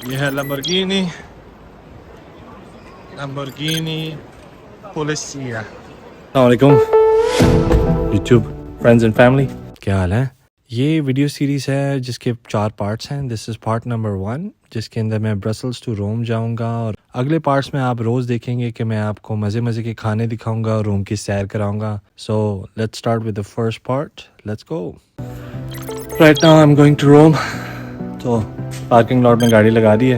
ये है लैम्बोर्गिनी पोलिसिया। अस्सलामुअलैकुम यूट्यूब फ्रेंड्स एंड फैमिली, क्या हाल है। ये वीडियो सीरीज़ है जिसके 4 पार्ट्स हैं। दिस इज़ पार्ट नंबर 1, जिसके अंदर मैं ब्रसल्स टू रोम जाऊंगा, और अगले पार्ट्स में आप रोज़ देखेंगे कि मैं आपको मज़े मज़े के खाने दिखाऊंगा और रोम की सैर कराऊंगा। So let's start with the first part, let's go. Right now I am going to Rome. तो पार्किंग लॉट में गाड़ी लगा दी है,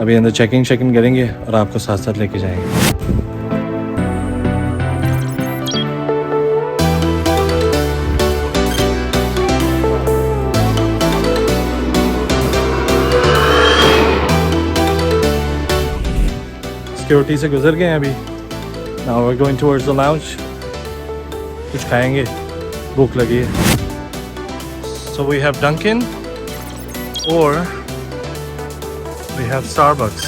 अभी अंदर चेकिंग करेंगे और आपको साथ साथ लेके जाएंगे। सिक्योरिटी से गुजर गए हैं अभी। Now we are going towards the lounge. कुछ खाएंगे, भूख लगी है। सो वी हैव डंकिन और we have Starbucks.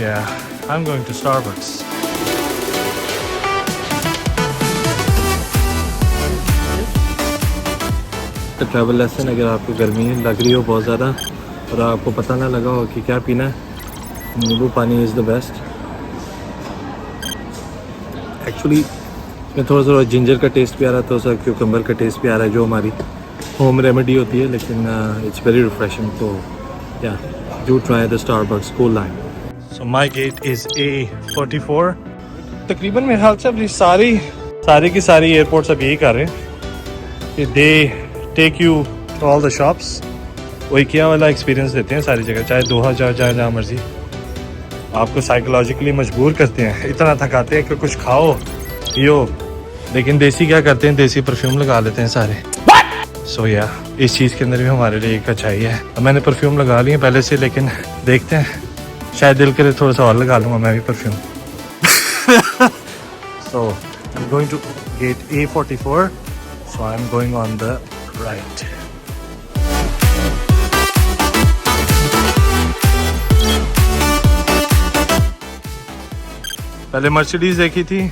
Yeah, I'm going to Starbucks. तो ट्रैवल लेसन, अगर आपको गर्मी लग रही हो बहुत ज़्यादा और आपको पता ना लगा हो कि क्या पीना है, नींबू पानी इज़ द बेस्ट। एक्चुअली इसमें थोड़ा सा जिंजर का टेस्ट भी आ रहा है, थोड़ा सा क्यूकम्बर का टेस्ट भी आ रहा है, जो हमारी होम रेमेडी होती है, लेकिन इट्स वेरी रिफ्रेशिंग। तो या do try the Starbucks cool line. So my gate is A44. तकरीबन मेरे ख्याल से अपनी सारी की सारी एयरपोर्ट्स अब यही कर रहे हैं कि they take you to all the shops. वही किया वाला एक्सपीरियंस देते हैं सारी जगह, चाहे दोहा जाओ चाहे जहाँ मर्जी। आपको साइकोलॉजिकली मजबूर करते हैं, इतना थकाते हैं कि कुछ खाओ पियो, लेकिन देसी क्या करते हैं, देसी परफ्यूम लगा लेते हैं सारे। सो या इस चीज़ के अंदर भी हमारे लिए एक अच्छाई है। अब मैंने परफ्यूम लगा लिए पहले से, लेकिन देखते हैं, शायद दिल करे थोड़ा सा और लगा लूँगा मैं भी perfume. So I am going to get A44, so I am going on the right. पहले मर्सिडीज देखी थी,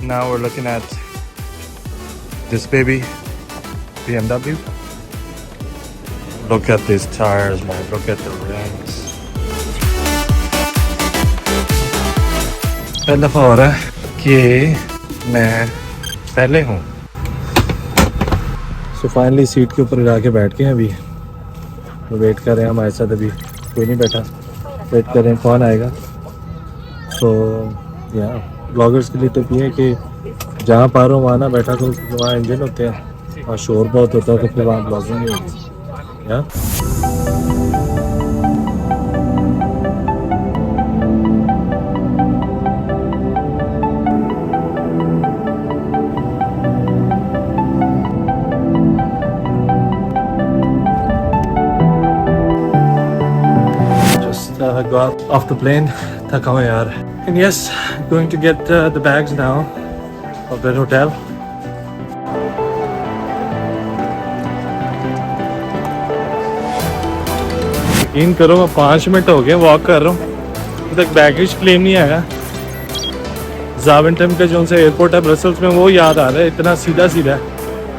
now we are looking at this baby BMW. Look at these tires, man. Look at the rims. पहला दफ़ा हो रहा है कि मैं पहले हूँ। सो फाइनली सीट के ऊपर जाके बैठ के अभी तो वेट कर रहे हैं। हमारे साथ अभी कोई नहीं बैठा, वेट कर रहे हैं कौन आएगा। सो या ब्लॉगर्स के लिए तो ये है कि जहाँ पारो वहाँ ना बैठा करो, वहाँ इंजन होते हैं और शोर बहुत होता है, तो फिर वहाँ ब्लॉगिंग नहीं होगी। या just got off the plane, थका हुआ यार। And yes, going to get the bags now of the hotel. यकीन करो मैं 5 मिनट हो गए वॉक कर रहा हूँ, अभी तक बैगेज क्लेम नहीं आया। ज़ावेंटम का जो उनसे एयरपोर्ट है ब्रसल्स में, वो याद आ रहा है, इतना सीधा है।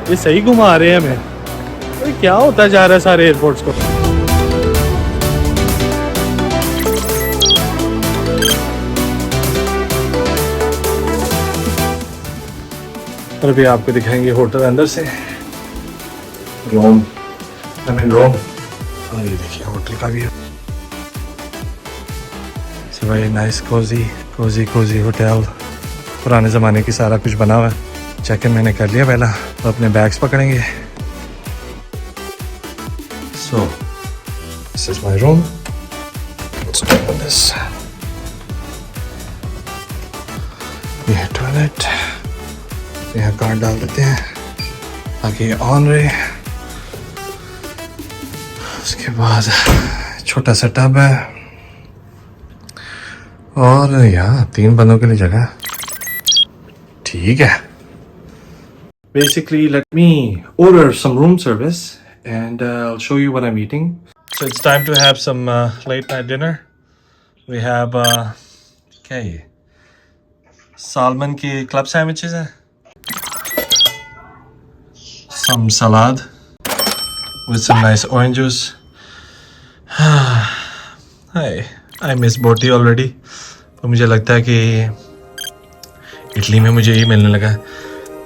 ये सही घुमा रहे हैं हमें, तो क्या होता जा रहा है सारे एयरपोर्ट्स को। और अभी आपको दिखाएंगे होटल अंदर से। Room, I mean room. ये देखिए होटल का view. Very nice cosy hotel, पुराने ज़माने की सारा कुछ बना हुआ है। चेक इन मैंने कर लिया पहला, तो अपने बैग्स पकड़ेंगे। So this is my room, let's open this. ये है टॉयलेट, यहाँ कार्ड डाल देते हैं ताकि ये ऑन रहे। उसके बाद छोटा सा टब है और यहाँ 3 बंदों के लिए जगह, ठीक है। Basically, let me order some room service and I'll show you what I'm eating. So it's time to have some late night dinner. We have क्या है ये, salmon के club sandwiches हैं, some salad with some nice orange juice, hi, I miss बोटी already. तो मुझे लगता है कि इटली में मुझे ये मिलने लगा,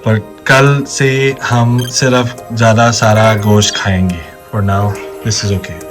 पर कल से हम सिर्फ ज़्यादा सारा गोश्त खाएंगे। For now this is okay.